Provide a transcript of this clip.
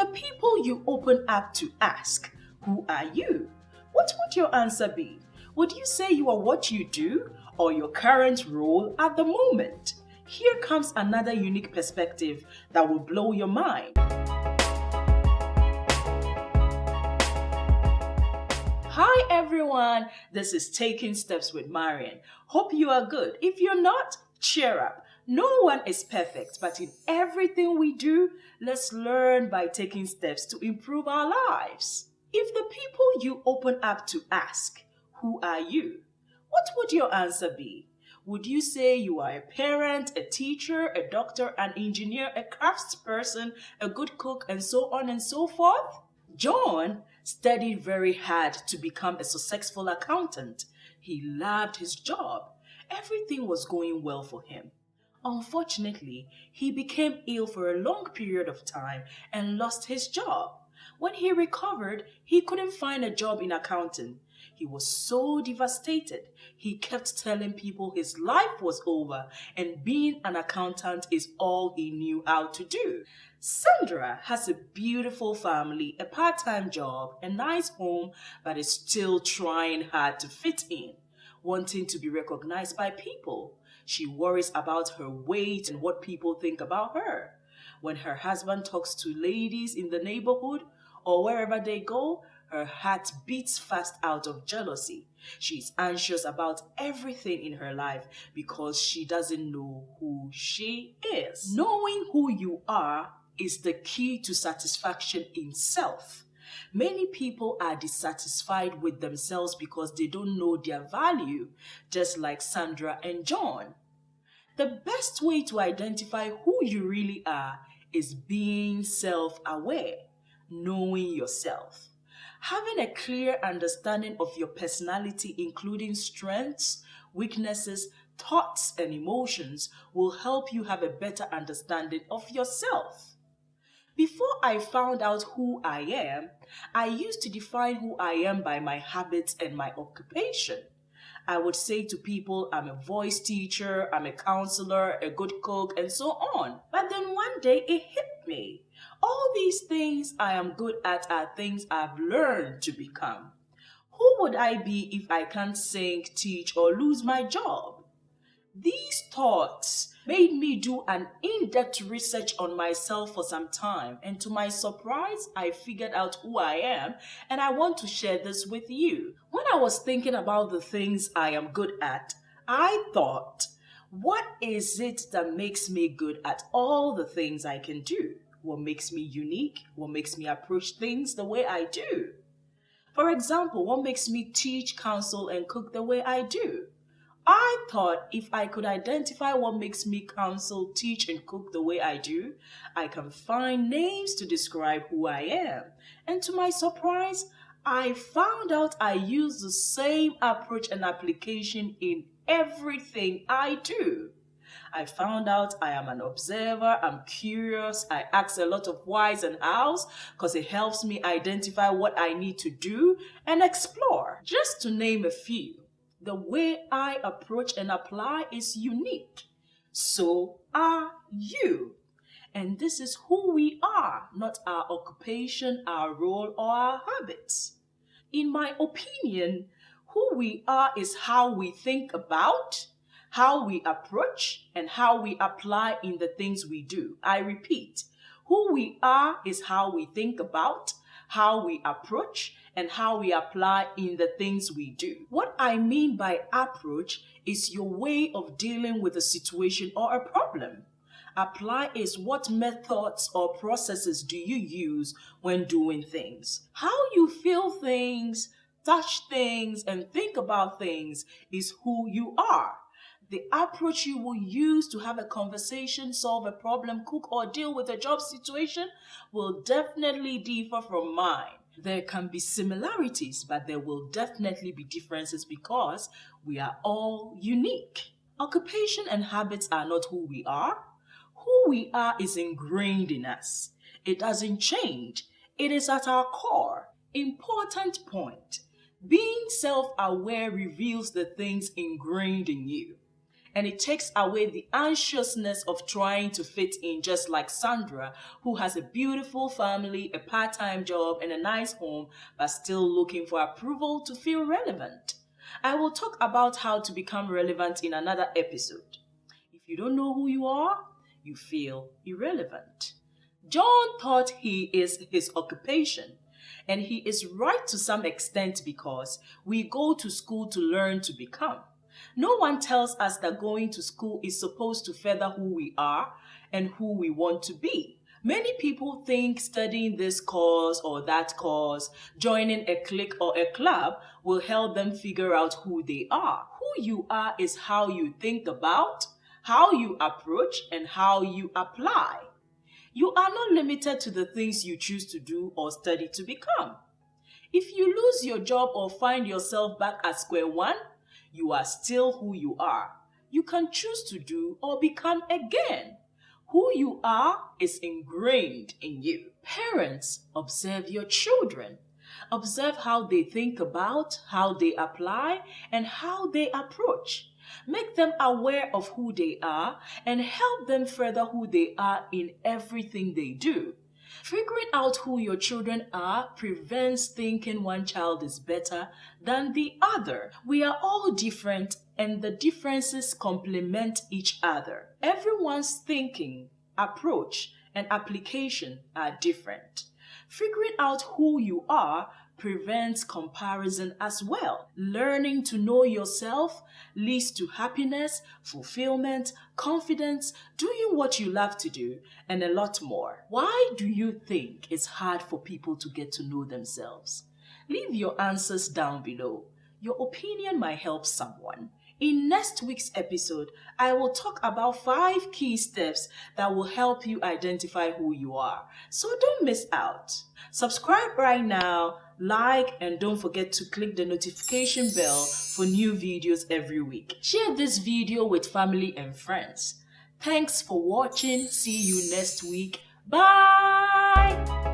the people you open up to ask, "Who are you?" what would your answer be? Would you say you are what you do or your current role at the moment? Here comes another unique perspective that will blow your mind. Hi everyone, this is Taking Steps with Marian. Hope you are good. If you're not, cheer up. No one is perfect, but in everything we do, let's learn by taking steps to improve our lives. If the people you open up to ask, "Who are you?" what would your answer be? Would you say you are a parent, a teacher, a doctor, an engineer, a craftsperson, a good cook, and so on and so forth? John studied very hard to become a successful accountant. He loved his job. Everything was going well for him. Unfortunately, he became ill for a long period of time and lost his job. When he recovered, he couldn't find a job in accounting. He was so devastated. He kept telling people his life was over and being an accountant is all he knew how to do. Sandra has a beautiful family, a part-time job, a nice home, but is still trying hard to fit in, wanting to be recognized by people. She worries about her weight and what people think about her. When her husband talks to ladies in the neighborhood or wherever they go, her heart beats fast out of jealousy. She's anxious about everything in her life because she doesn't know who she is. Knowing who you are is the key to satisfaction in self. Many people are dissatisfied with themselves because they don't know their value, just like Sandra and John. The best way to identify who you really are is being self-aware, knowing yourself. Having a clear understanding of your personality, including strengths, weaknesses, thoughts, and emotions, will help you have a better understanding of yourself. Before I found out who I am, I used to define who I am by my habits and my occupation. I would say to people, I'm a voice teacher, I'm a counselor, a good cook, and so on. But then one day it hit me. All these things I am good at are things I've learned to become. Who would I be if I can't sing, teach, or lose my job? These thoughts made me do an in-depth research on myself for some time, and to my surprise, I figured out who I am, and I want to share this with you. When I was thinking about the things I am good at, I thought, what is it that makes me good at all the things I can do? What makes me unique? What makes me approach things the way I do? For example, what makes me teach, counsel, and cook the way I do? I thought if I could identify what makes me counsel, teach, and cook the way I do, I can find names to describe who I am. And to my surprise, I found out I use the same approach and application in everything I do. I found out I am an observer, I'm curious, I ask a lot of whys and hows because it helps me identify what I need to do and explore. Just to name a few. The way I approach and apply is unique. So are you. And this is who we are, not our occupation, our role, or our habits. In my opinion, who we are is how we think about, how we approach, and how we apply in the things we do. I repeat, who we are is how we think about, how we approach, and how we apply in the things we do. What I mean by approach is your way of dealing with a situation or a problem. Apply is what methods or processes do you use when doing things. How you feel things, touch things, and think about things is who you are. The approach you will use to have a conversation, solve a problem, cook, or deal with a job situation will definitely differ from mine. There can be similarities, but there will definitely be differences because we are all unique. Occupation and habits are not who we are. Who we are is ingrained in us. It doesn't change. It is at our core. Important point. Being self-aware reveals the things ingrained in you. and it takes away the anxiousness of trying to fit in, just like Sandra, who has a beautiful family, a part-time job, and a nice home, but still looking for approval to feel relevant. I will talk about how to become relevant in another episode. If you don't know who you are, you feel irrelevant. John thought he is his occupation, and he is right to some extent because we go to school to learn to become. No one tells us that going to school is supposed to further who we are and who we want to be. Many people think studying this course or that course, joining a clique or a club will help them figure out who they are. Who you are is how you think about, how you approach, and how you apply. You are not limited to the things you choose to do or study to become. If you lose your job or find yourself back at square one, you are still who you are. You can choose to do or become again. Who you are is ingrained in you. Parents, observe your children. Observe how they think about, how they apply, and how they approach. Make them aware of who they are and help them further who they are in everything they do. Figuring out who your children are prevents thinking one child is better than the other. We are all different and the differences complement each other. Everyone's thinking, approach, and application are different. Figuring out who you are prevents comparison as well. Learning to know yourself leads to happiness, fulfillment, confidence, doing what you love to do, and a lot more. Why do you think it's hard for people to get to know themselves? Leave your answers down below. Your opinion might help someone. In next week's episode, I will talk about 5 key steps that will help you identify who you are. So don't miss out. Subscribe right now, like, and don't forget to click the notification bell for new videos every week. Share this video with family and friends. Thanks for watching. See you next week. Bye!